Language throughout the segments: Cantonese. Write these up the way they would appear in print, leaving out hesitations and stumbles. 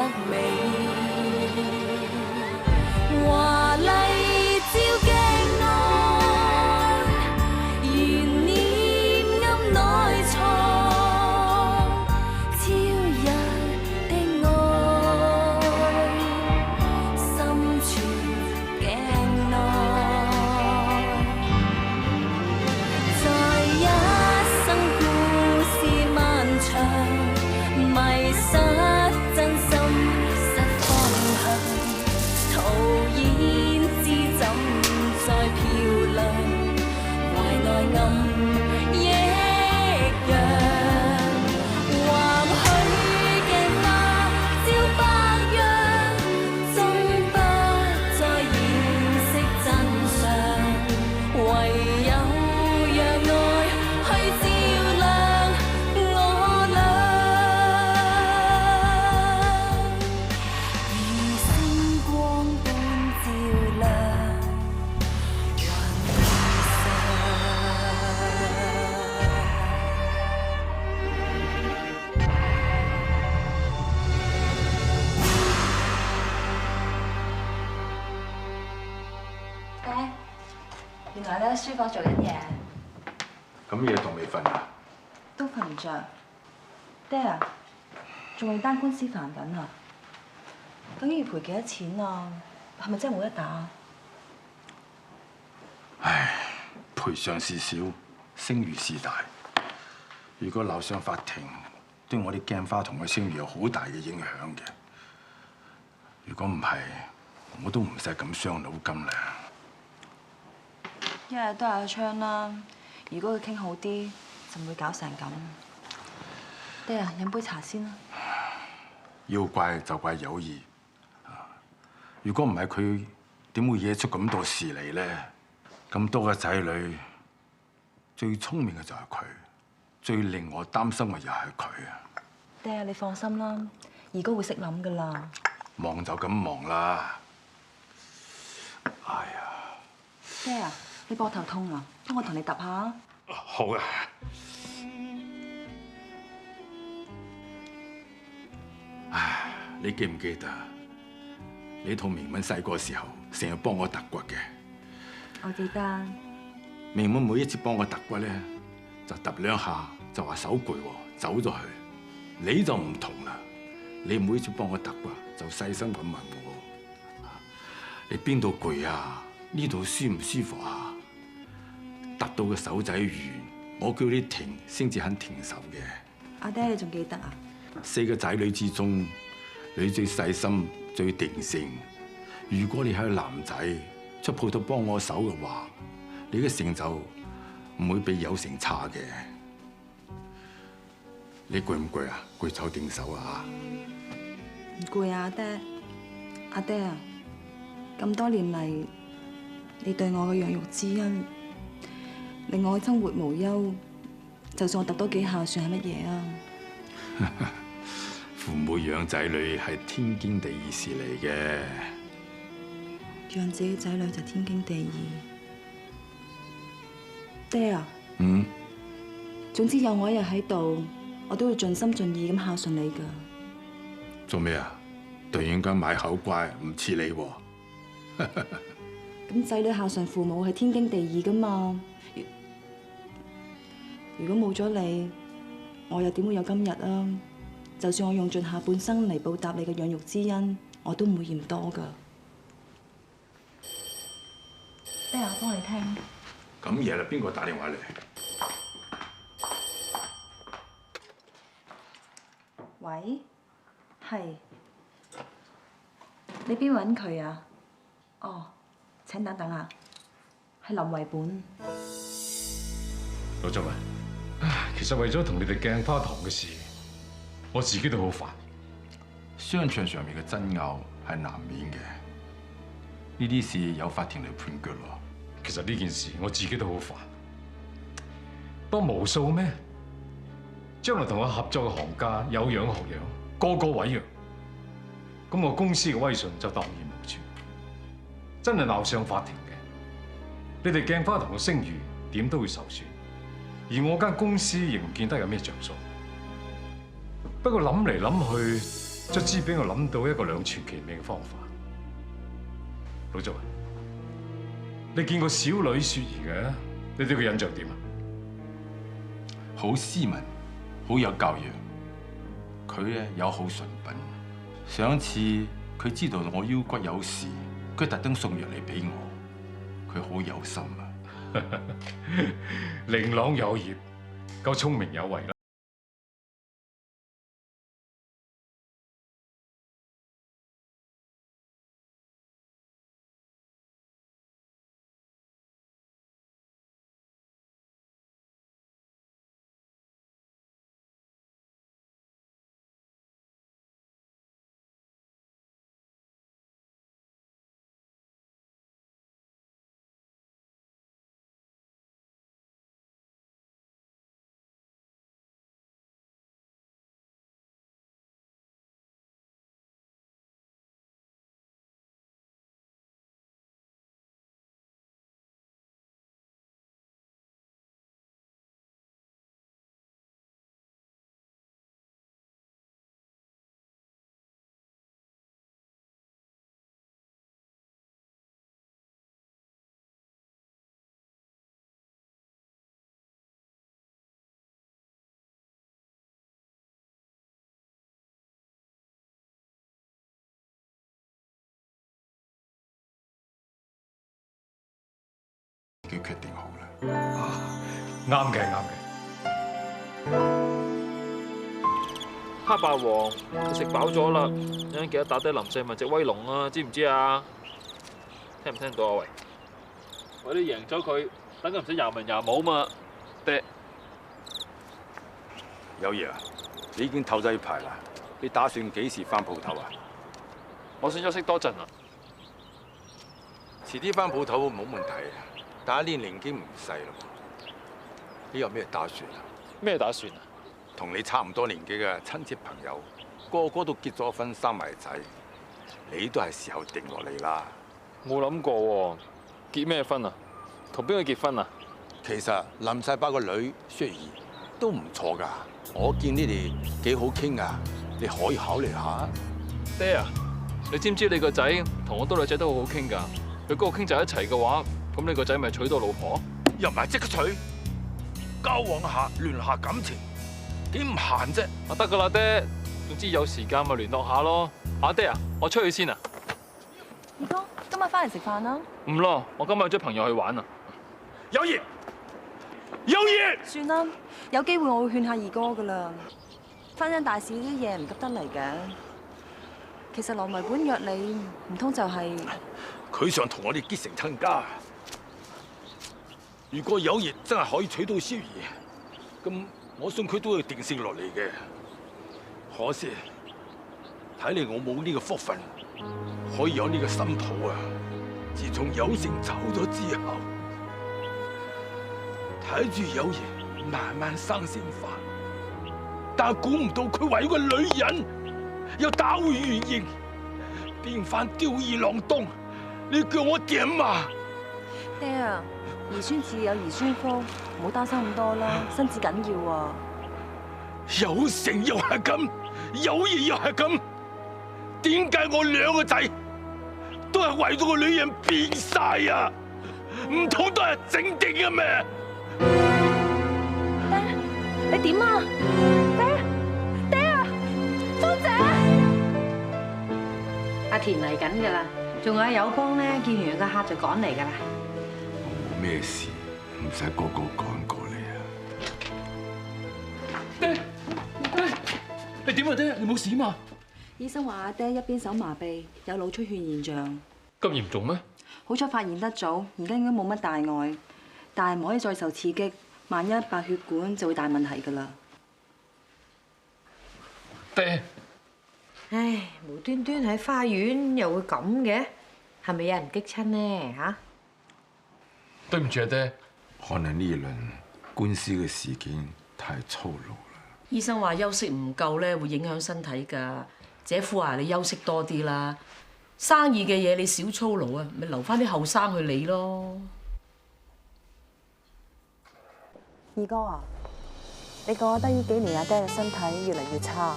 得美，華麗照鏡內，懸念暗內藏，超人的愛，深處鏡內，在一生故事漫長，迷失真心失方向，徒然知怎再漂亮，懷內暗抑揚，或許鏡花照白羊，終不再掩飾真相，唯有讓愛去照亮我倆，如星光般照亮雲爹，原來你喺書房做緊嘢，咁夜仲未瞓啊？都瞓唔着。爹啊，仲為單官司煩緊啊！究竟要賠幾多錢啊？係咪真係冇得打？唉，賠償事小，聲譽事大。如果鬧上法庭，對我哋鏡花同嘅聲譽有好大嘅影響嘅。如果唔係，我都唔使咁傷腦筋啦。一日都係槍啦，如果佢傾好啲，就唔會搞成咁。爹啊，飲杯茶先啦。要怪就怪有意。如果唔係佢，點會惹出咁多事嚟咧？咁多個仔女，最聰明嘅就係佢，最令我擔心嘅又係佢啊！爹啊，你放心啦，二哥會識諗噶啦。忙就咁忙啦。哎呀！爹啊，你膊頭痛啊？幫我同你揼下。好啊。唉，你記唔記得你同明敏細個時候成日幫我揼骨嘅？我記得。明敏每一次幫我揼骨咧，就揼兩下就話手攰喎，走咗去。你就唔同啦，你每一次幫我揼骨就細心咁問我：你邊度攰啊？呢度舒唔舒服啊？揼到個手仔軟，我叫你停先至肯停手嘅。阿爹，你仲記得啊？4個仔女之中，你最細心、最定性。如果你係個男仔出鋪頭幫我手嘅話，你嘅成就唔會比有成差嘅。你攰唔攰啊？攰手定手啊？唔攰啊，阿爹。阿爹啊，咁多年嚟，你對我嘅養育之恩，令我嘅生活無憂。就算我揼多幾下，算係乜嘢啊？父母養仔女係天經地義事嚟嘅。養自己仔女就天經地義。爹啊，總之有我一日喺度，我都會盡心盡意咁孝順你㗎。做咩啊？突然間買口乖，唔似你喎。咁仔女孝順父母係天經地義㗎嘛？如果冇咗你，我又點會有今日啊？就算我用盡下半生嚟報答你嘅養育之恩，我都唔會嫌多㗎。爹啊，幫你聽。咁夜啦，邊個打電話嚟？喂，係。你邊揾佢啊？哦，請等等啊，係林維本。老周啊，其實為咗同你哋鏡花堂嘅事，我自己都好煩。商場上面嘅爭拗係難免嘅，呢啲事有法庭嚟判決咯。其實呢件事我自己都好煩，多無數咩？將來同我合作嘅行家有樣學樣，個個毀約，咁我公司嘅威信就蕩然無存。真係鬧上法庭嘅，你哋鏡花堂嘅聲譽點都會受損，而我間公司亦唔見得有咩着數。不過諗嚟諗去，卒之俾我諗到一個兩全其美嘅方法。老周啊，你見過小女雪兒嘅？你對佢印象點啊？好斯文，好有教養。佢咧有好純品。上一次佢知道我腰骨有事，佢特登送藥嚟俾我。佢好有心啊！玲朗有業，夠聰明有為啦。佢決定好啦。啱嘅，啱嘅。黑霸王，你食飽咗啦，有人記得打低林世文隻威龍啊，知唔知啊？聽唔聽到啊？喂，我哋贏咗佢，等佢唔使廿文廿武嘛。爹，有嘢啊！你已經唞咗一排啦，你打算幾時翻鋪頭啊？我想休息多陣啊。遲啲翻鋪頭冇問題，但係你年紀唔細咯。你有咩打算啊？咩打算啊？同你差唔多年紀嘅親戚朋友，個個都結咗婚生埋仔，你都係時候定落嚟啦。冇諗過喎，結咩婚啊？同邊個結婚啊？其實林世伯個女雪兒都唔錯㗎，我見你哋幾好傾啊，你可以考慮下。爹啊，你知唔知你個仔同好多女仔都好好傾㗎？佢嗰個傾就一齊嘅話，咁你個仔咪娶到老婆？又唔係即刻娶，交往下聯下感情，幾唔閒啫。啊得㗎啦，爹，總之有時間咪聯絡下咯。阿爹啊，我出去先啊。二哥，今日翻嚟食飯啦？唔咯，我今日約咗朋友去玩啊。有嘢，有嘢。算啦，有機會我會勸下二哥噶啦。婚姻大事呢啲嘢唔急得嚟嘅。其實羅迷本約你，唔通就係佢想同我哋結成親家。如果有嘢真係可以娶到蕭兒，咁我信佢都會定性落嚟嘅。可惜睇嚟我冇呢個福分，可以有呢個新抱啊！自從有成走咗之後，睇住有嘢慢慢生性化，但係估唔到佢為咗個女人，又打回原形，變翻吊兒郎當。你叫我點啊？爹啊，兒孫自有兒孫福，唔好擔心咁多啦，身子緊要啊！有成又係咁，有嘢又係咁，點解我兩個仔都係為咗個女人變晒啊？唔通都係整定嘅咩？爹，你點啊？爹啊，芳姐，阿田嚟緊噶啦，仲有友邦咧，見完個客就趕嚟噶啦。冇咩事，唔使個個趕過嚟啊！爹，你點啊爹？你冇事嘛？醫生話阿爹一邊手麻痹，有腦出血現象。咁嚴重咩？好彩發現得早，而家應該冇乜大礙，但係唔可以再受刺激，萬一爆血管就會大問題噶啦。爹，唉，無端端喺花園又會咁嘅，係咪有人激親呢？嚇？對唔住啊爹。可能呢輪官司嘅事件太粗魯啦。醫生話休息唔夠咧，會影響身體㗎。姐夫話你休息多啲啦，生意嘅嘢你少操勞啊，咪留翻啲後生去理咯。二哥啊，你覺得呢幾年阿爹嘅身體越嚟越差？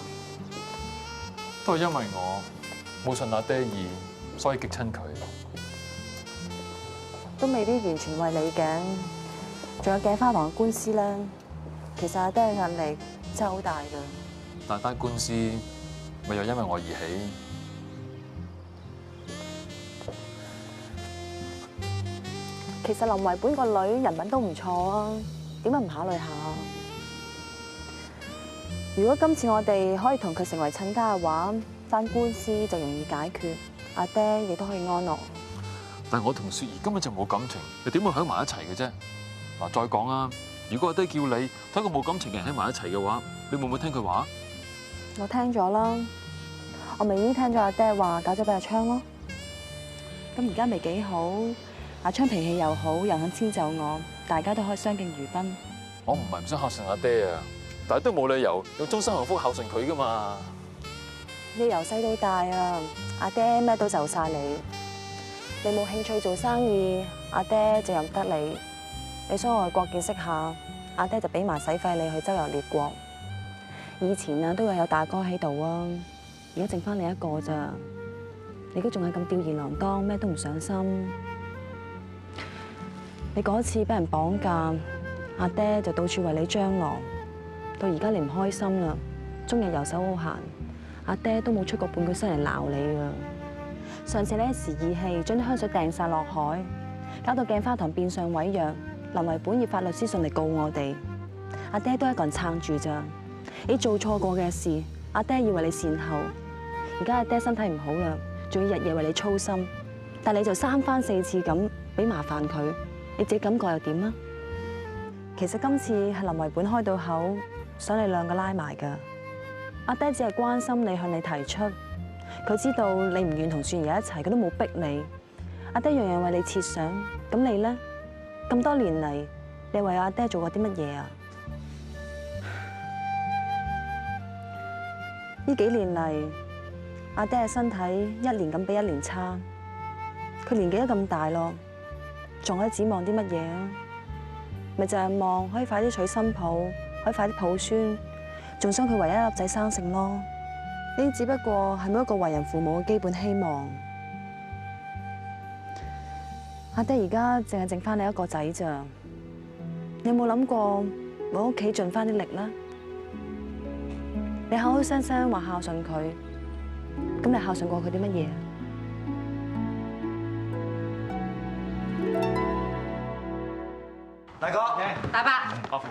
都係因為我冇順阿爹意，所以激親佢。都未必完全為你嘅，仲有鏡花堂嘅官司咧。其實阿爹嘅壓力真係好大㗎。但單官司咪又因為我而起。其實林維本個女人品都唔錯啊，點解唔考慮下？如果今次我哋可以同佢成為親家嘅話，單官司就容易解決，阿爹亦都可以安樂。但係我同雪兒根本就冇感情，又點會喺埋一齊嘅啫？嗱，再講啊，如果阿爹叫你同一個冇感情嘅人喺埋一齊嘅話，你會唔會聽佢話？我聽咗啦，我咪已經聽咗阿爹話嫁咗俾阿昌咯。咁而家咪幾好，阿昌脾氣又好，又肯遷就我，大家都可以相敬如賓。我唔係唔想孝順阿爹啊，但係都冇理由用終身幸福孝順佢噶嘛。你由細到大啊，阿爹咩都就晒你。你冇興趣做生意，阿爹就任得你。你想外國見識下，阿爹就俾埋使費你去周遊列國。以前啊都有大哥喺度啊，而家剩翻你一個咋？你都仲係咁吊兒郎當，咩都唔上心。你嗰次俾人綁架，阿爹就到處為你張羅，到而家你唔開心啦，終日遊手好閒，阿爹都冇出過半句聲嚟鬧你啊！上次你一時意氣，將啲香水掟晒落海，搞到鏡花堂變相毀約，林維本要發律師信嚟告我哋。阿爹都一個人撐住咋？你做錯過嘅事，阿爹要為你善後。而家阿爹身體唔好啦，仲要日夜為你操心，但你就三番四次咁俾麻煩佢，你自己感覺又點啊？其實今次係林維本開到口，想你兩個拉埋㗎。阿爹只係關心你，向你提出。佢知道你唔願同雪兒一齊，佢都冇逼你。阿爹樣樣為你設想，咁你呢？咁多年嚟，你為阿爹做過啲乜嘢啊？呢幾年嚟，阿爹嘅身體一年咁比一年差，佢年紀都咁大咯，仲可以指望啲乜嘢啊？咪就係望可以快啲娶新抱，可以快啲抱孫，仲想佢唯一一粒仔生性咯。呢啲只不過係每一個為人父母嘅基本希望。阿爹而家淨係剩翻你一個仔咋？你有冇諗過喺屋企盡翻啲力啦？你口口聲聲話孝順佢，咁你孝順過佢啲乜嘢啊？大哥，大伯，阿父，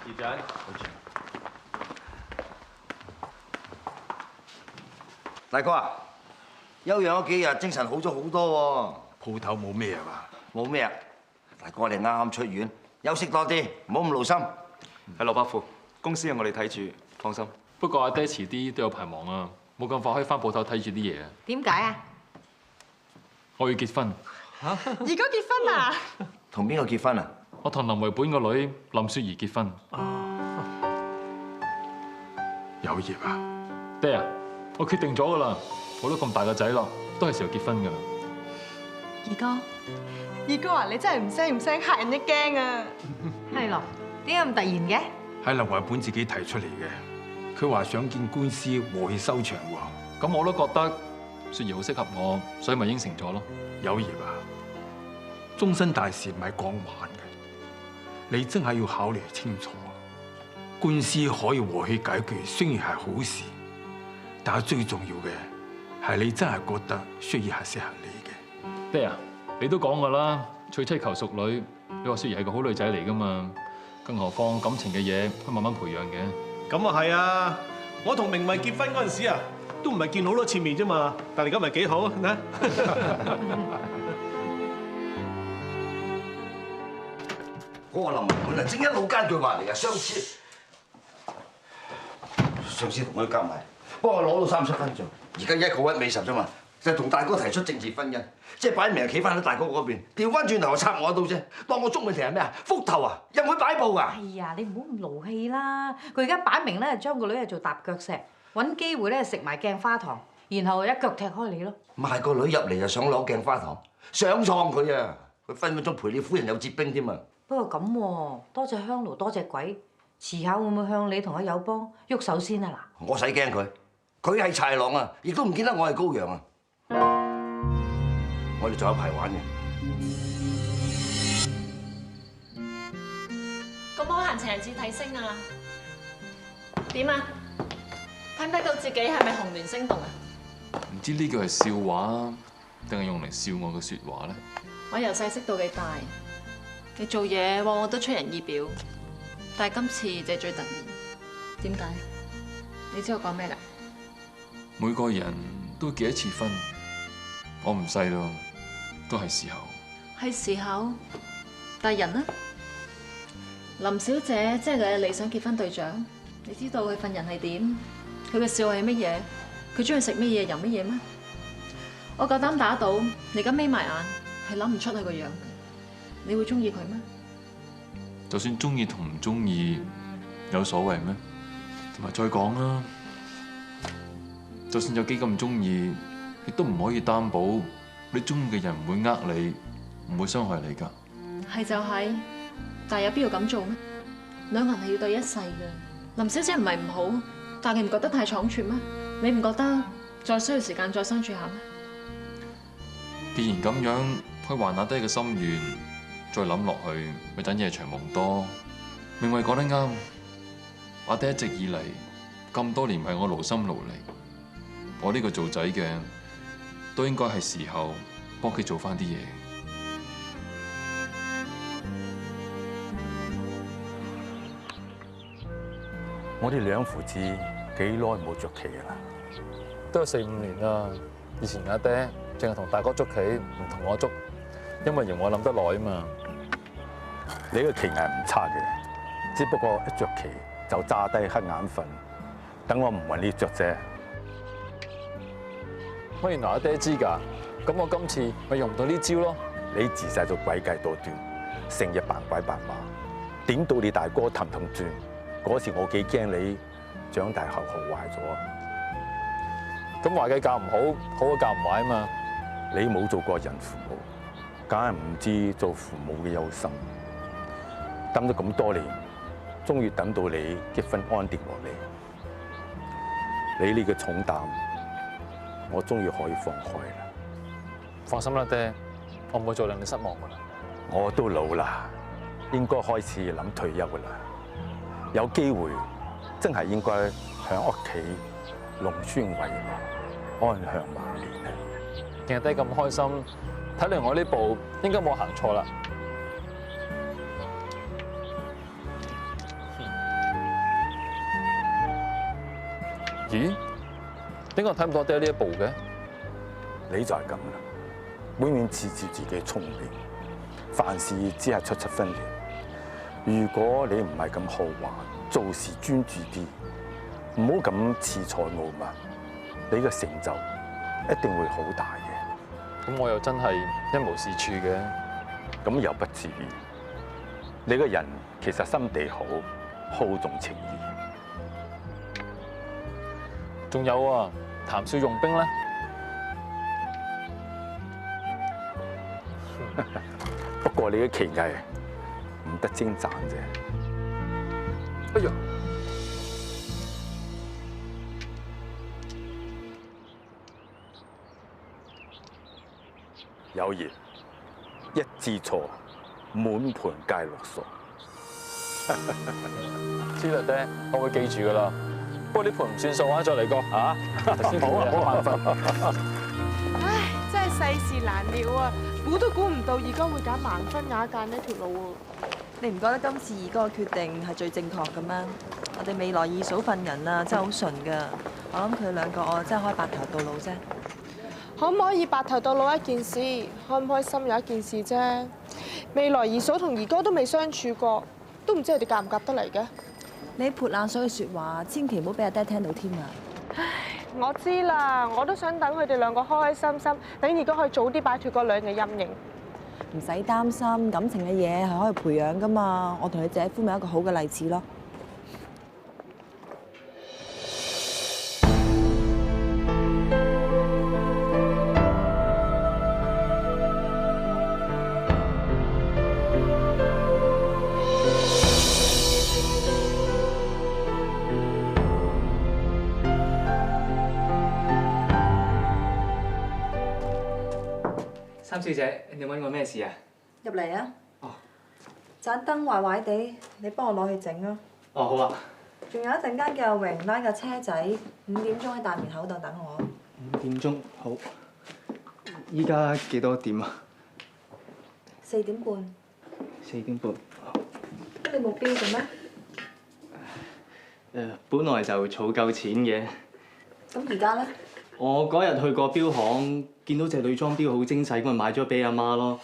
葉仔，大哥啊，休養咗幾日，精神好咗好多鋪頭冇咩啊嘛？喎。冇咩啊？大哥你啱啱出院，休息多啲，唔好咁勞心。係羅伯父，公司有我哋睇住，放心。不過阿爹遲啲都有排忙啊，冇咁快可以翻鋪頭睇住啲嘢啊。點解啊？我要結婚，而家結婚啊？同邊個結婚啊？我同林維本個女林雪兒結婚。有業啊？爹啊，我決定咗㗎啦，我都咁大個仔咯，都係時候結婚㗎啦。二哥，二哥啊，你真係唔聲唔聲，嚇人一驚啊！係咯，點解咁突然嘅？係林維本自己提出嚟嘅，佢話想見官司和氣收場喎。咁我都覺得雪兒好適合我，所以咪應承咗咯。有業啊，終身大事唔係講玩嘅，你真係要考慮清楚。官司可以和氣解決，雖然係好事，但係最重要嘅係你真係覺得雪兒係適合你嘅。爹啊，你都講㗎啦，娶妻求淑女，你話雪兒係個好女仔嚟㗎嘛，更何況感情嘅嘢，可以慢慢培養嘅。咁啊係啊！我同明慧結婚嗰陣時啊，都唔係見好多次面啫嘛，但係而家咪幾好啊！嗰個林維本啊，正一老奸巨猾嚟㗎，上次同佢夾埋，幫我攞到30分鐘，而家一個屈尾十啫嘛，就係同大哥提出政治婚姻，即係擺明係企翻喺大哥嗰邊，調翻轉頭插我一刀啫，當我鍾永婷係咩啊？福頭啊，任佢擺佈㗎！哎呀，你唔好咁勞氣啦！佢而家擺明咧，將個女係做踏腳石，揾機會咧食埋鏡花堂，然後一腳踢開你咯。賣個女入嚟就想攞鏡花堂，想創佢啊！佢分分鐘陪你夫人有接兵添啊！不過咁喎，多隻香爐多隻鬼，遲下會唔會向你同阿友邦喐手先啊嗱？我使驚佢，佢係豺狼啊，亦都唔見得我係羔羊啊！我哋仲有排玩嘅。咁好閒情人節睇星啊？點啊？睇唔睇到自己係咪紅鸞星動啊？唔知呢句係笑話定係用嚟笑我嘅説話咧？我由細識到你大，你做嘢往往都出人意表，但係今次就係最突然。點解？你知我講咩㗎？每個人都結一次婚，我唔細咯，都係時候。係時候，但係人呢？林小姐即係你嘅理想結婚對象，你知道佢份人係點？佢嘅嗜好係乜嘢？佢中意食乜嘢、飲乜嘢咩？我夠膽打賭，你而家眯埋眼係諗唔出佢個樣嘅，你會中意佢咩？就算中意同唔中意，有所謂咩？同埋再講啦，就算有幾咁中意，亦都唔可以擔保你中意嘅人唔會呃你，唔會傷害你㗎。係就係，但係有必要咁做咩？兩個人係要對一世嘅。林小姐唔係唔好，但係你唔覺得太倉促咩？你唔覺得再需要時間再相處下咩？既然咁樣，去還阿爹嘅心願，再諗落去，咪等夜長夢多。明慧講得啱，阿爹一直以嚟咁多年為我勞心勞力，我呢個做仔嘅都應該係時候幫佢做翻啲嘢。我哋兩父子幾耐冇捉棋啦？都有4、5年啦。以前阿爹淨係同大哥捉棋，唔同我捉，因為嫌我諗得耐啊嘛。你個棋藝唔差嘅，只不過一着棋就詐低黑眼瞓，等我唔揾你着啫。乜原來阿爹知㗎？咁我今次咪用唔到呢招咯。你自細就詭計多端，成日扮鬼扮馬，點到你大哥氹氹轉。嗰時我幾驚你長大後學壞咗。咁壞嘅教唔好，好嘅教唔壞啊嘛。你冇做過人父母，梗係唔知做父母嘅憂心。等咗咁多年，終於等到你結婚安定落嚟，你呢個重擔，我終於可以放開啦。放心啦，爹，我唔會再令你失望㗎啦。我都老啦，應該開始諗退休㗎啦。有機會真係應該喺屋企弄孫為樂，安享晚年啊！見阿爹咁開心，睇嚟我呢步應該冇行錯啦。咦？點解睇唔到爹呢一步嘅？你就係咁啦，永遠自自己聰明，凡事只係出分裂。如果你唔係咁好玩，做事專注啲，唔好咁恃才傲物，你嘅成就一定會好大嘅。咁我又真係一無是處嘅。咁又不至於。你個人其實心地好，好重情義。仲有啊，談笑用兵咧。不過你嘅棋藝唔得精湛啫。哎呀！有言一知錯，滿盤皆落索。知啦，爹，我會記住噶啦。不過呢盤唔算數啊，再嚟過嚇。好啊，好眼瞓。唉，真係世事難料啊！估都估唔到二哥會揀盲婚啞嫁呢條路喎。你唔覺得今次二哥嘅決定係最正確嘅咩？我哋未來二嫂份人啊，真係好純㗎。我諗佢兩個我真係可以白頭到老啫。可唔可以白頭到老一件事，開唔開心有一件事啫。未來二嫂同二哥都未相處過，都唔知佢哋夾唔夾得嚟嘅。你潑冷水嘅説話，千祈唔好俾阿爹聽到添啊！我知啦，我都想等佢哋兩個開開心心，等二哥可以早啲擺脱嗰兩嘅陰影。唔使擔心，感情嘅嘢係可以培養㗎嘛。我同你姐夫咪一個好嘅例子咯。三小姐，你揾我咩事啊？入嚟啊！哦。盞燈壞壞地，你幫我攞去整啊！哦，好啊。仲有一陣間叫阿榮拉架車仔5點鐘喺大門口度等我。5點鐘，好。依家幾多點啊？4點半。4點半。你冇標嘅咩？本來就儲夠錢嘅。咁而家咧？我嗰日去過錶行，見到隻女裝錶好精細，咁咪買咗俾阿媽咯。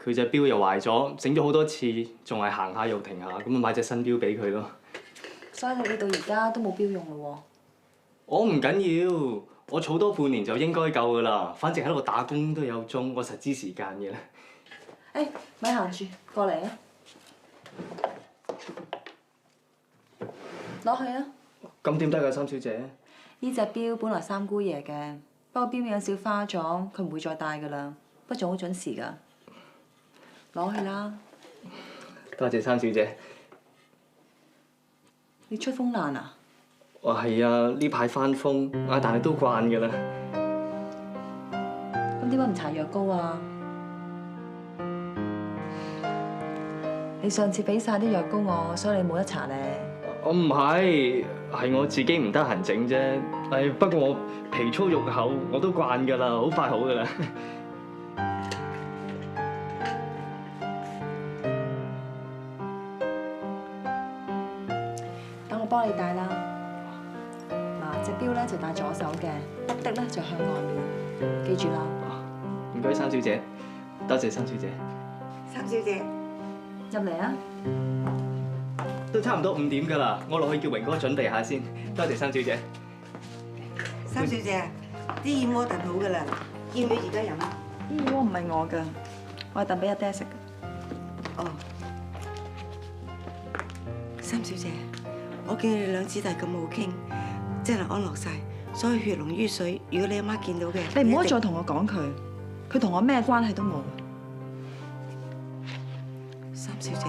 佢隻錶又壞咗，整咗好多次，仲係行下又停下，咁咪買隻新錶俾佢咯。所以你到而家都冇錶用咯喎？我唔緊要，我儲多半年就應該夠噶啦。反正喺度打工都有鐘，我實知時間嘅啦。誒，咪行住，過嚟啊！攞去啊！咁點得㗎，三小姐？呢隻錶本來三姑爺嘅，不過錶面有少花咗，佢唔會再戴噶啦。不過仲好準時㗎，攞去啦！多謝三小姐。你出風爛啊？我係啊，呢排翻風啊，但係都慣㗎啦。咁點解唔搽藥膏啊？你上次俾晒啲藥膏我，所以你冇得搽咧。我唔係，係我自己唔得閒整啫。不過我皮粗肉厚，我都慣㗎啦，好快好㗎啦。等我幫你戴啦。嗱，隻錶咧就戴左手嘅，筆的咧就向外面，記住啦。唔該，三小姐，多謝三小姐。三小姐，入嚟啊！都差唔多5點㗎啦，我落去叫榮哥準備下先。多謝三小姐。三小姐，啲燕窩燉好㗎啦，要唔要而家飲啊？啲燕窩唔係我㗎，我係燉俾阿爹食嘅。哦，三小姐，我見你哋兩姊弟咁好傾，真係安樂晒，所以血濃於水。如果你阿媽見到嘅，你唔好再同我講佢，佢同我咩關係都冇。三小姐，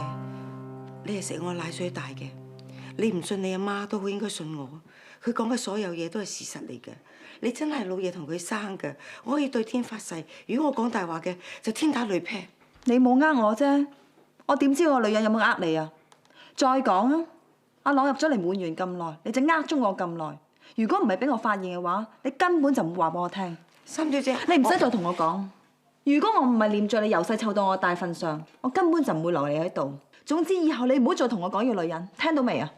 你係食我奶水大嘅，你唔信你阿媽都好應該信我。佢講嘅所有嘢都係事實嚟嘅。你真係老爺同佢生嘅，我可以對天發誓，如果我講大話嘅，就天打雷劈。你冇呃我啫，我點知我女人有冇呃你啊？再講啊，阿朗入咗嚟滿園咁耐，你就呃咗我咁耐。如果唔係俾我發現嘅話，你根本就唔會話俾我聽。三小姐，你唔使再同我講。如果我唔係念著你由細湊到我大份上，我根本就唔會留你喺度。總之以後你唔好再同我講要女人，聽到未啊？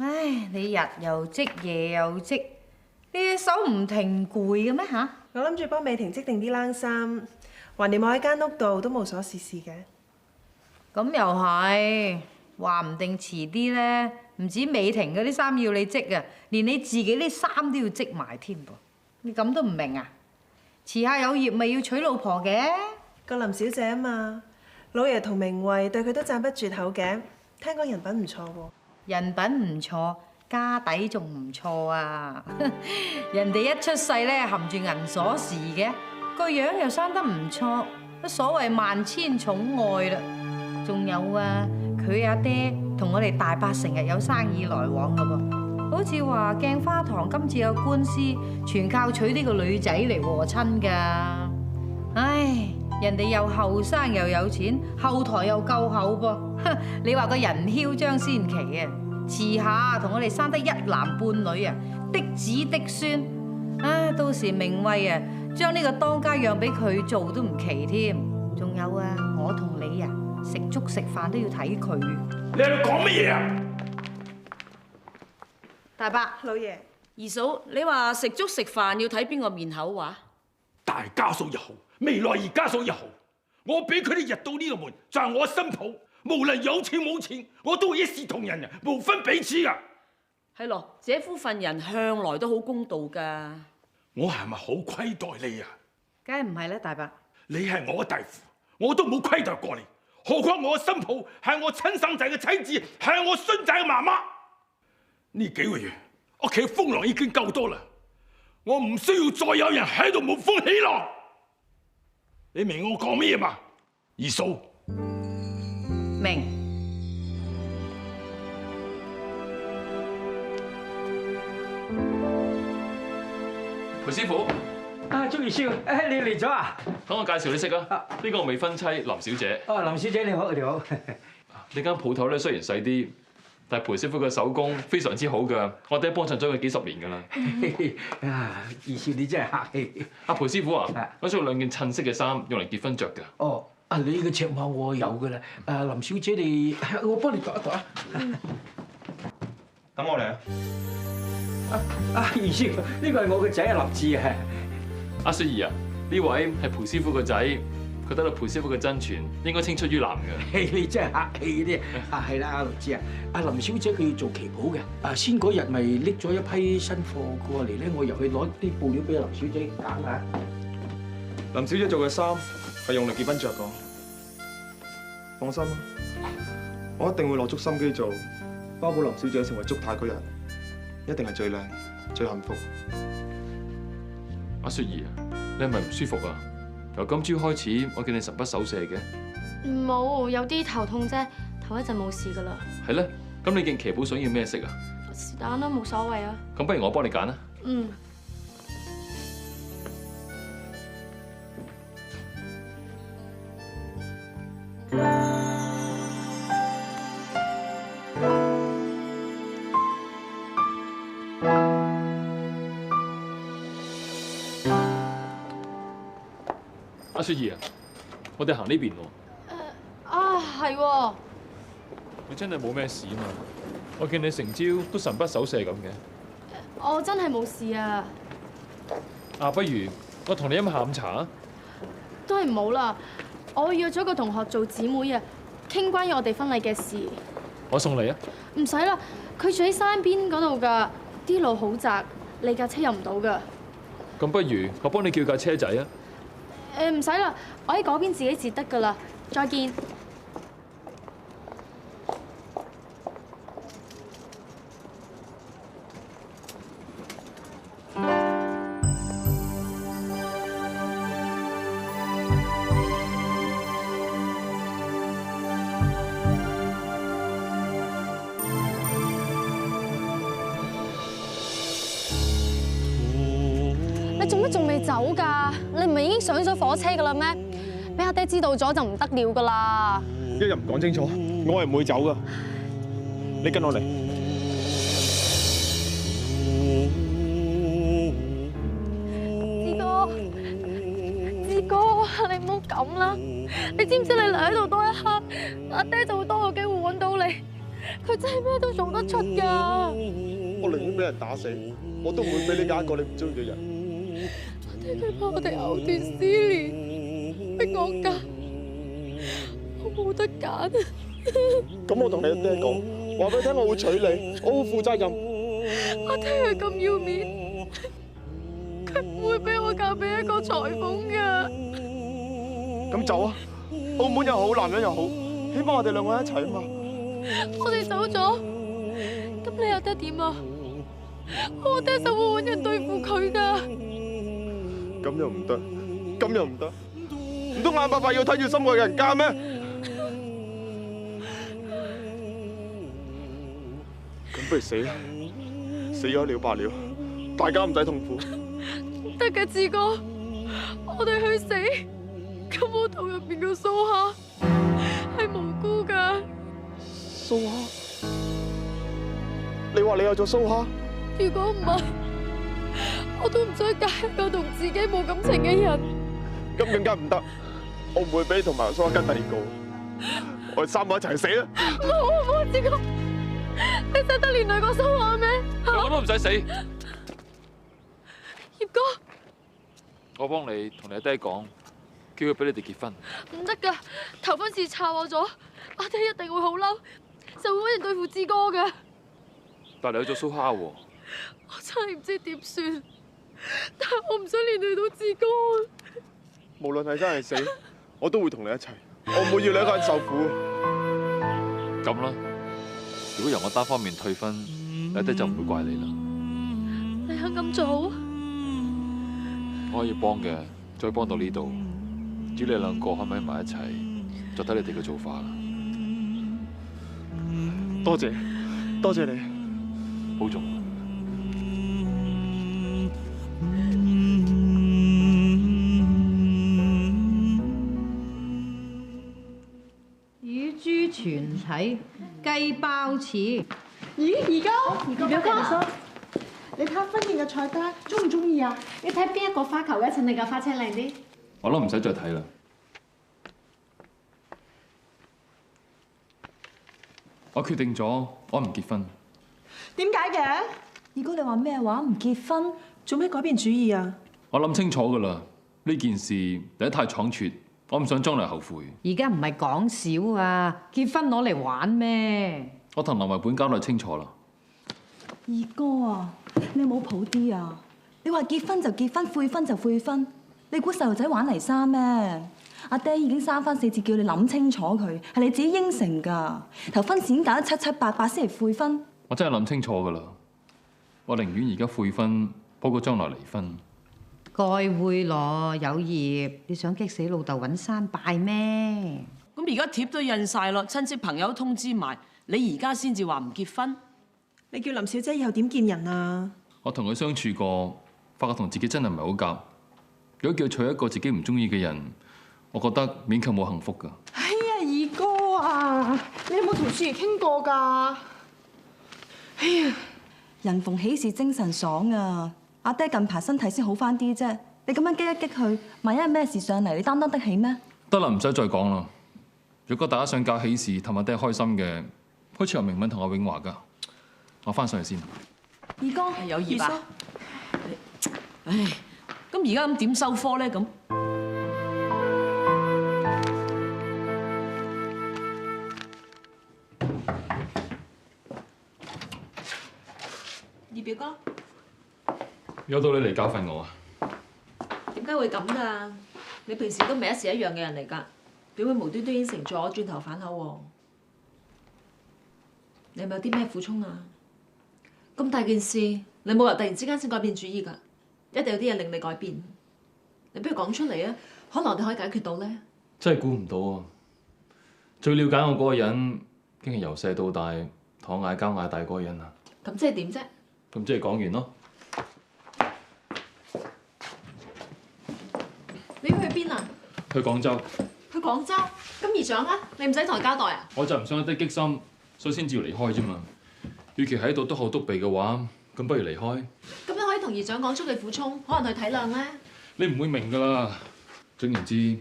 唉，你日又織夜又織，你隻手唔停攰嘅咩嚇？我諗住幫美婷織定啲冷衫，橫掂我喺間屋度都無所事事嘅。咁又係，話唔定遲啲咧，唔止美婷嗰啲衫要你織啊，連你自己啲衫都要織埋添噃。你咁都唔明啊？遲下有業咪要娶老婆嘅？個林小姐啊嘛，老爺同明慧對佢都讚不絕口嘅，聽講人品唔錯喎。人品唔錯，家底仲唔錯啊！人哋一出世咧含住銀鎖匙嘅，個樣又生得唔錯，都所謂萬千寵愛啦。仲有啊，佢阿爹同我哋大伯成日有生意來往噶噃，好似話鏡花堂今次有官司，全靠娶呢個女仔嚟和親噶。唉，人哋又後生又有錢，後台又夠厚噃。你話個人囂張先奇啊！遲下同我哋生得一男半女啊，的子的孫。唉，到時明慧啊，將呢個當家讓俾佢做都唔奇添。仲有啊，我同你啊，食粥食飯都要睇佢。你喺度講乜嘢啊？大伯，老爺，二嫂，你話食粥食飯要睇邊個面口話？大家數一號，未來而家數一號。我俾佢哋入到呢個門，就係我新抱。無論有錢冇錢，我都會一視同仁啊，無分彼此噶。係咯，姐夫份人向來都好公道㗎。我係咪好虧待你啊？梗係唔係啦，大伯。你係我大父，我都冇虧待過你。何況我新抱係我親生仔嘅妻子，係我孫仔嘅媽媽。呢幾個月屋企風浪已經夠多啦，我唔需要再有人喺度冇風起浪。你明我講咩嘛？二嫂，明。裴師傅，鍾義超，你嚟咗啊？等我介紹你識啊！呢個我未婚妻林小姐。林小姐你好，你好。呢間鋪頭咧雖然細啲，但係裴師傅嘅手工非常之好㗎。我爹幫襯咗佢幾十年㗎啦。義超你真係客氣。阿裴師傅啊，我需要2件襯色嘅衫，用嚟結婚着㗎。哦，你嘅尺碼我有㗎啦。林小姐你，我幫你度一度啊。等我嚟啊！義超，呢個係我個仔啊，立志啊。阿雪兒啊，呢位係裴師傅個仔，佢得到裴師傅嘅真傳，應該青出於藍嘅。你真係客氣啲啊！係啦，阿立志啊，阿林小姐佢要做旗袍嘅，先嗰日咪拎咗一批新貨過嚟咧，我入去攞啲布料俾林小姐揀下。林小姐做嘅衫係用嚟結婚着㗎，放心啦，我一定會落足心機做，包保林小姐成為祝太嗰日，一定係最靚、最幸福。阿雪兒啊，你係咪唔舒服啊？由今朝開始，我見你神不守舍嘅。冇，有啲頭痛啫，頭一陣冇事噶啦。係咧，咁你件旗袍想要咩色啊？是但啦，冇所謂啊。咁不如我幫你揀啦。嗯。阿雪兒啊，我哋行呢邊喎。係喎。你真係冇咩事嘛？我見你成朝都神不守舍咁嘅。我真係冇事啊。不如我同你飲下午茶啊。都係唔好啦，我約咗個同學做姊妹啊，傾關於我哋婚禮嘅事。我送你啊。唔使啦，佢住喺山邊嗰度㗎，啲路好窄，你架車入唔到㗎。咁不如我幫你叫架車仔啊。唔使啦，我喺嗰邊自己截得㗎啦。再見。你做乜仲未走㗎？你唔係已經上咗火車㗎啦咩？俾阿爹知道咗就唔得了㗎啦！一日唔講清楚，我係唔會走㗎。你跟我嚟。志哥，你唔好咁啦！你知唔知你留喺度多一刻，阿爹就會多個機會揾到你。佢真係咩都做得出㗎。我寧願俾人打死，我都唔會俾你揀一個你唔中意嘅人。阿爹佢怕我哋藕斷絲連，逼我嫁，我冇得揀。咁我同你阿爹講，話俾佢聽我會娶你，我會負責任。阿爹係咁要面，佢唔會俾我嫁俾一個裁縫㗎。咁走啊！澳門又好，男人又好，希望我哋兩個人一齊啊嘛。我哋走咗，咁你阿爹點啊？我爹就會揾人對付佢㗎。咁又唔得，咁又唔得，唔通眼白白要睇住心愛嘅人嫁咩？咁不如死啦！死咗了罷了，大家唔使痛苦。唔得嘅，志哥，我哋去死，咁我肚入邊個蘇蝦係無辜㗎。蘇蝦？你話你有咗蘇蝦？如果唔係，我都唔想嫁一個同自己冇感情嘅人。咁更加唔得，我唔會俾你同埋蘇蝦跟第二個，我哋3個一齊死啦！冇，志哥，你捨得連累個蘇蝦咩？我都唔使死。葉哥，我幫你同你阿爹講，叫佢俾你哋結婚。唔得㗎，頭婚事炒我咗，阿爹一定會好嬲，就會揾人對付志哥㗎。但係你有咗蘇蝦喎。我真係唔知點算，但係我唔想連累到志哥。無論係生係死，我都會同你一齊，我唔會要你一個人受苦。咁啦，如果由我單方面退婚，你阿爹就唔會怪你啦。你肯咁做？我可以幫嘅，再幫到呢度。至於你兩個可唔可以埋一齊，就睇你哋嘅做法啦。多謝你，保重。乳豬全體，雞包翅。咦，二哥，表哥，你睇下婚宴嘅菜單，中唔中意啊？你睇邊一個花球嘅襯你架花車靚啲？我諗唔使再睇啦。我決定咗，我唔結婚。點解嘅？二哥你話咩話？唔結婚？做咩改變主意啊？我諗清楚㗎啦，呢件事第一太倉促，我唔想將來後悔。而家唔係講笑啊，結婚攞嚟玩咩？我同林維本交代清楚啦。二哥啊，你有冇抱啲啊？你話結婚就結婚，悔婚就悔婚，你估細路仔玩泥沙咩？阿爹已經3番4次叫你諗清楚佢，係你自己應承㗎。頭婚事已經搞得七七八八先嚟悔婚。我真係諗清楚㗎啦，我寧願而家悔婚，好過將來離婚。該會咯，有業，你想激死老豆揾山拜咩？咁而家貼都印晒咯，親戚朋友通知埋，你而家先至話唔結婚？你叫林小姐以後點見人啊？我同佢相處過，發覺同自己真係唔係好夾。如果叫娶一個自己唔中意嘅人，我覺得勉強冇幸福㗎。哎呀，二哥啊，你有冇同雪兒傾過㗎？哎呀，人逢喜事精神爽啊！阿爹近排身體先好翻啲啫，你咁樣激一激佢，萬一有咩事上嚟，你擔當得起咩？得啦，唔使再講啦。如果大家想搞喜事氹阿爹開心嘅，好似由明敏同阿永華㗎。我翻上去先。二哥，有業啊！唉，咁而家咁點收科咧？咁二表哥，有道理嚟教訓我啊！點解會咁㗎？你平時都唔係一時一樣嘅人嚟㗎，點會無端端應承咗轉頭反口喎？你係咪有啲咩苦衷啊？咁大件事，你冇話突然之間先改變主意㗎，一定有啲嘢令你改變。你不如講出嚟啊，可能我哋可以解決到咧。真係估唔到啊！最了解我嗰個人，竟係由細到大同我嗌交嗌大嗰個人啊！咁即係點啫？咁即係講完咯。你要去邊啊？去廣州。去廣州？咁姨丈啊，你唔使同佢交代啊？我就唔想一啲激心，所以先至要離開啫嘛。與其喺度督口督鼻嘅話，咁不如離開。咁樣可以同姨丈講出你苦衷，可能佢體諒咧。你唔會明㗎啦。總言之，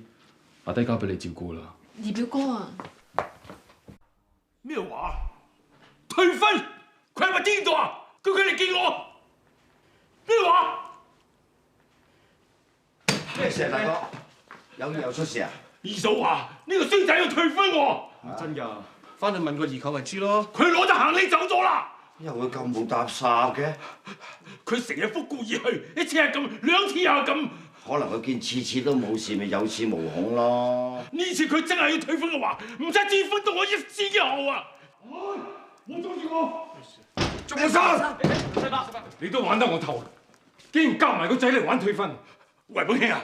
阿爹交俾你照顧啦。二表哥啊！咩話？退婚？佢係咪癲咗啊？叫佢嚟見我。咩話？咩事啊，大哥？有出事啊？二嫂話呢個孫仔要退婚喎。真㗎，翻去問個二舅咪知咯。佢攞咗行李走咗啦。又會咁冇搭霎嘅？佢成日不顧而去，一次係咁，兩次又係咁。可能佢見次次都冇事，咪有恃無恐咯。呢次佢真係要退婚嘅話，唔使結婚到我一絲一毫啊！冇阻住我！仲有生，你都玩得我頭，竟然夾埋個仔嚟玩退婚。維本兄啊，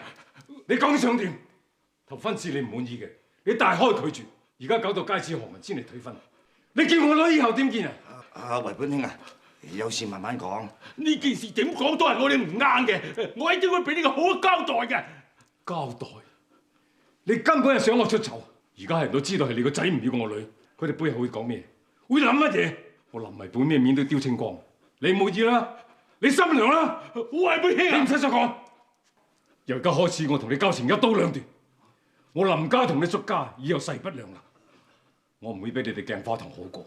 你講想點？頭婚事你唔滿意嘅，你大開拒絕，而家搞到街市何文先嚟退婚，你叫我女以後點見啊？維本兄啊，有事慢慢講。呢件事點講都係我哋唔啱嘅，我一定會俾呢個好嘅交代嘅。交代？你根本係想我出醜。而家係人都知道係你個仔唔要我女，佢哋背後會講咩？會諗乜嘢？我林維本咩面都丟清光。你冇意啦，你心涼啦，維本兄啊！你唔使再講。由而家開始，我同你交情一刀兩斷。我林家同你叔家已有勢不兩立，我唔會俾你哋鏡花同好過。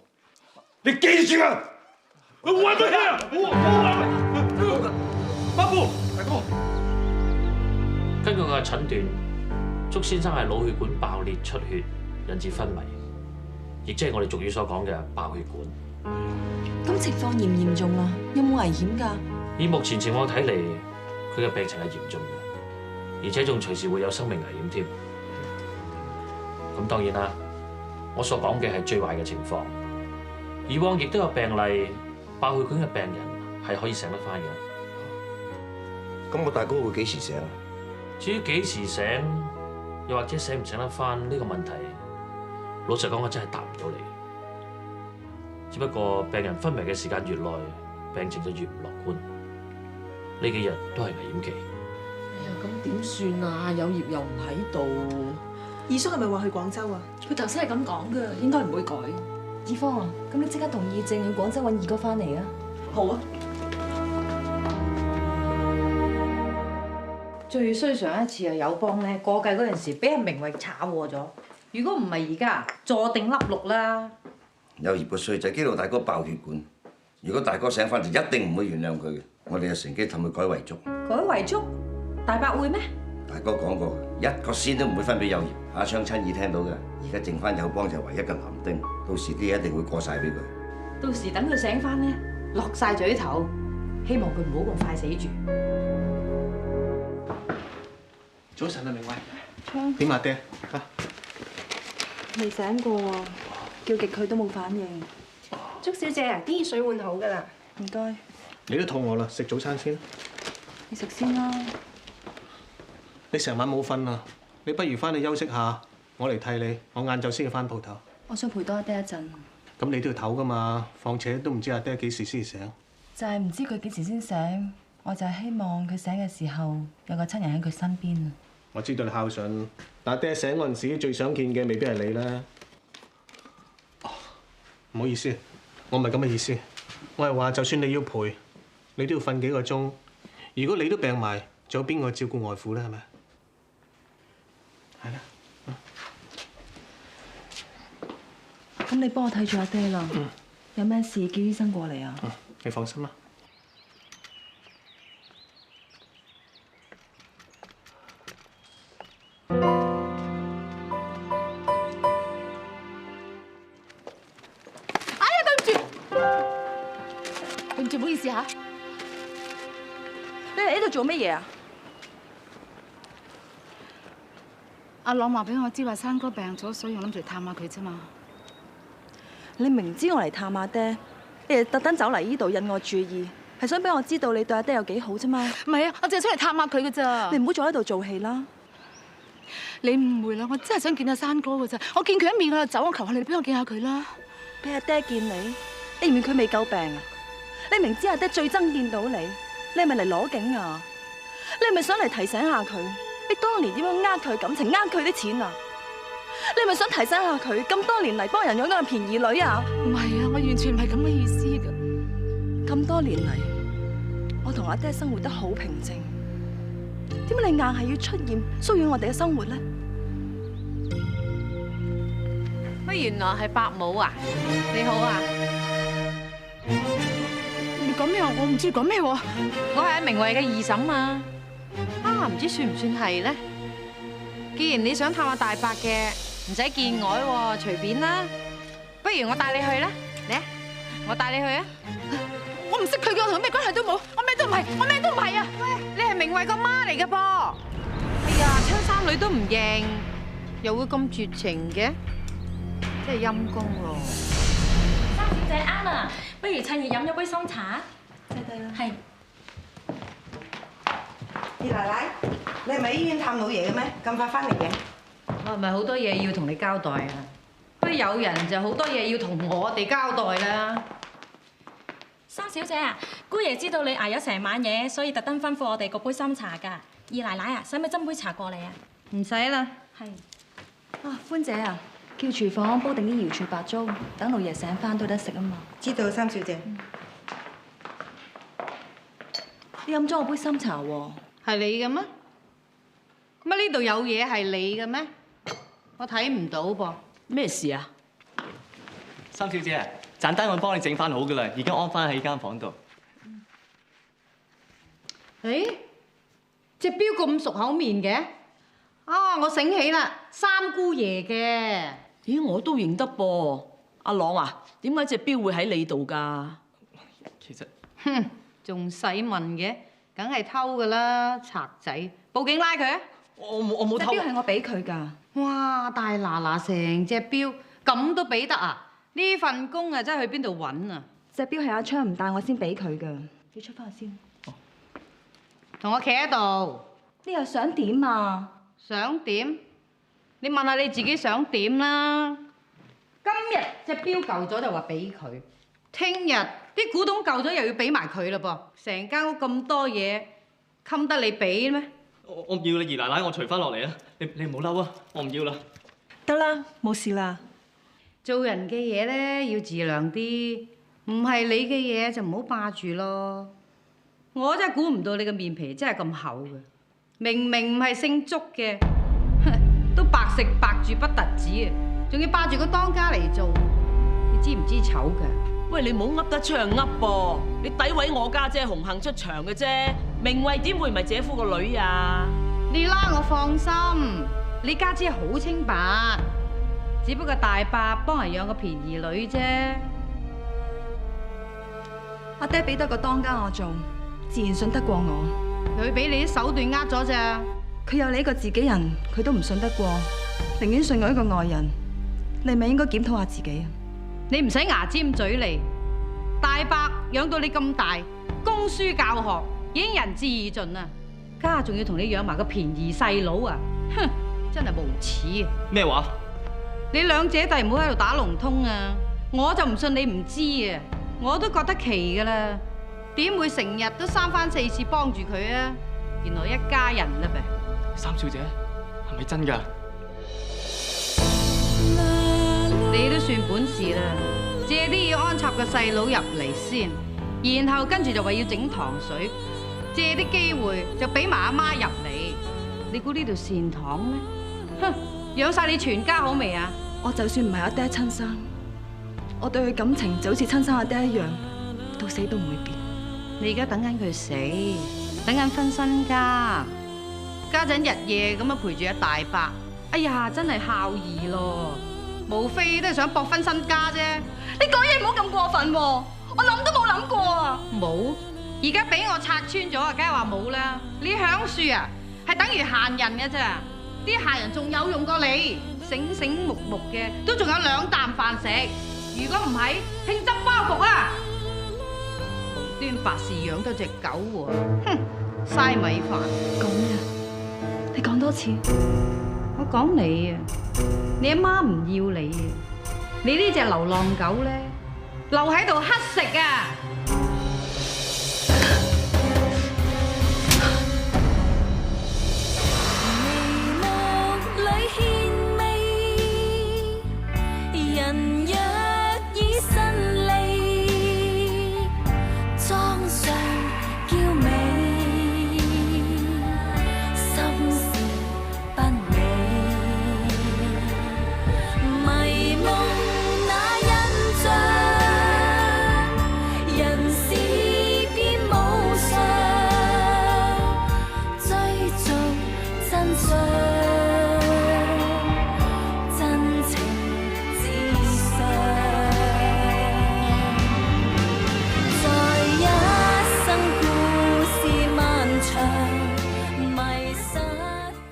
你記住啊！維本兄啊！巴布，大哥。根據我嘅診斷，祝先生係腦血管爆裂出血，引致昏迷，亦即係我哋俗語所講嘅爆血管。咁情況嚴唔嚴重啊？有冇危險㗎？以目前情況睇嚟，佢嘅病情係嚴重嘅，而且仲隨時會有生命危險添。咁當然啦，我所講嘅係最壞嘅情況。以往亦都有病例，爆血管嘅病人係可以醒得翻嘅。咁我大哥會幾時醒啊？至於幾時醒，又或者醒唔醒得翻呢個問題，老實講，我真係答唔到你。只不過病人昏迷嘅時間越耐，病情就越唔樂觀。呢幾日都係危險期。哎呀，咁點算啊？有業又唔喺度。二叔係咪話去廣州啊？佢頭先係咁講㗎，應該唔會改。志芳啊，咁你即刻同義正去廣州揾二哥翻嚟啊！好啊。最衰上一次啊，友邦咧過計嗰陣時，俾人明慧炒禍咗。如果唔係而家，坐定粒六啦。有業個衰仔激到大哥爆血管，如果大哥醒翻就一定唔會原諒佢嘅。我哋就乘機氹佢改遺囑。改遺囑？大伯會咩？大哥講過，一個仙都唔會分俾有業。阿昌親耳聽到嘅，而家剩翻友邦就唯一嘅男丁，到時啲嘢一定會過晒俾佢。到時等佢醒翻咧，落晒嘴頭，希望佢唔好咁快死住。早晨啊，明慧。昌。點啊，爹？嚇？未醒過喎，叫極佢都冇反應。祝小姐啊，啲水換好㗎啦。唔該。你都肚餓啦，食早餐先。你食先啦。你成晚冇瞓啊，你不如翻去休息下，我嚟替你。我晏晝先要翻鋪頭。我想陪多阿爹一陣。咁你都要唞噶嘛，況且都唔知阿爹幾時先醒。就係唔知佢幾時先醒，我就係希望佢醒嘅時候有個親人喺佢身邊啊。我知道你孝順，但阿爹醒嗰陣時最想見嘅未必係你啦。唔好意思，我唔係咁嘅意思，我係話就算你要陪，你都要瞓幾個鐘。如果你都病埋，仲有邊個照顧外父咧？係咪？係啦。咁你幫我睇住阿爹啦。有咩事叫醫生過嚟啊？你放心啦。哎呀，對唔住，唔好意思嚇。你嚟呢度做乜嘢啊？阿朗話俾我知話山哥病咗，所以我諗住探下佢啫嘛。你明知我嚟探阿爹，你哋特登走嚟呢度引我注意，係想俾我知道你對阿爹有幾好啫嘛。唔係啊，我淨係出嚟探下佢㗎咋。你唔好再喺度做戲啦。你誤會啦，我真係想見下山哥㗎咋。我見佢一面我就走，我求下你俾我見下佢啦。俾阿爹見你，你唔見佢未夠病啊？你明知阿爹最憎見到你，你係咪嚟攞景啊？你係咪想嚟提醒下佢，你當年點樣呃佢感情，呃佢啲錢啊？你係咪想提醒下佢咁多年嚟幫人養咗個便宜女啊？唔係啊，我完全唔係咁嘅意思㗎。咁多年嚟，我同阿爹生活得好平靜，點解你硬係要出現騷擾我哋嘅生活咧？乜原來係伯母啊？你好啊！你講咩啊？我唔知講咩喎。我係阿明慧嘅二嬸啊！唔知算唔算係咧？既然你想探下大伯嘅，唔使見我喎，隨便啦。不如我帶你去啦，嚟啊！我帶你去啊！我唔識佢嘅，我同佢咩關係都冇，我咩都唔係，我咩都唔係啊！喂，你係明慧個媽嚟嘅噃。哎呀，親生女都唔認，又會咁絕情嘅，真係陰公咯。三小姐啱啦，不如趁熱飲咗杯參茶。擠低啦。係。二奶奶，你係咪喺醫院探老爺嘅咩？咁快翻嚟嘅？我係咪好多嘢要同你交代啊？不過有人就好多嘢要同我哋交代啦。三小姐啊，姑爺知道你捱咗成晚嘢，所以特登吩咐我哋嗰杯參茶㗎。二奶奶啊，使唔使斟杯茶過嚟啊？唔使啦。係。啊，歡姐啊，叫廚房煲定啲瑤柱白粥，等老爺醒翻都得食啊嘛。知道，三小姐。你飲咗我杯參茶喎。係你嘅咩？乜呢度有嘢係你嘅咩？我睇唔到噃。咩事啊？三小姐啊，盞單我幫你整翻好噶啦，已經安翻喺間房度。誒，隻錶咁熟口面嘅？啊，我醒起啦，三姑爺嘅。咦，我都認得噃。阿朗啊，點解隻錶會喺你度㗎？其實，哼，仲使問嘅？梗係偷㗎啦，賊仔！報警拉佢啊！我冇偷。隻錶係我俾佢㗎。哇，大嗱嗱成隻錶，咁都俾得啊？呢份工啊，真係去邊度揾啊？隻錶係阿昌唔帶我先俾佢㗎。你出翻去先。同我企喺度。你又想點啊？想點？你問下你自己想點啦。今日隻錶舊咗就話俾佢，聽日啲古董舊咗又要俾埋佢嘞噃。成間屋咁多嘢，襟得你俾咩？我唔要啦，姨奶奶，我除翻落嚟啊！你唔好嬲啊，我唔要啦。得啦，冇事啦。做人嘅嘢咧要自量啲，唔係你嘅嘢就唔好霸住咯。我真係估唔到你嘅面皮真係咁厚嘅，明明唔係姓祝嘅，都白食白住不特止啊，仲要霸住個當家嚟做，你知唔知醜㗎？喂，你唔好噏得出嚟噏噃！你詆毀我家姐紅杏出牆嘅啫，明慧點會唔係姐夫個女啊？你拉我放心，你家姐好清白，只不過大伯幫人養個便宜女啫。阿爹俾多個當家我做，自然信得過我。佢俾你啲手段呃咗咋？佢有你一個自己人，佢都唔信得過，寧願信我一個外人。你咪應該檢討下自己啊！你唔使牙尖嘴利，大伯養到你咁大，供書教學已經仁至義盡啦，家仲要同你養埋個便宜細佬啊！哼，真係無恥啊！咩話？你兩姐弟唔好喺度打龍通啊！我就唔信你唔知啊！我都覺得奇噶啦，點會成日都三番四次幫住佢啊？原來一家人啦唄！三小姐，係咪真㗎？你都算本事啦，借啲要安插個細佬入嚟先，然後跟住就話要整糖水，借啲機會就俾埋阿媽入嚟。你估呢度善堂咩？哼，養晒你全家好未啊？我就算唔係阿爹親生，我對佢感情就好似親生阿爹一樣，到死都唔會變。你而家等緊佢死，等緊分身家，家陣日夜咁樣陪住阿大伯，哎呀，真係孝義咯！無非都係想搏分身家啫。你講嘢唔好咁過分喎，我諗都冇諗過啊！冇，而家俾我拆穿咗啊，梗係話冇啦。你響樹啊，係等於閒人嘅咋？啲閒人仲有用過你，醒醒目目嘅，都仲有兩啖飯食。如果唔係，拼執包袱啊！無端白事養多隻狗喎，哼，嘥米飯。講咩？你講多次。我講你啊，你阿媽唔要你啊，你呢隻流浪狗咧，留喺度乞食啊！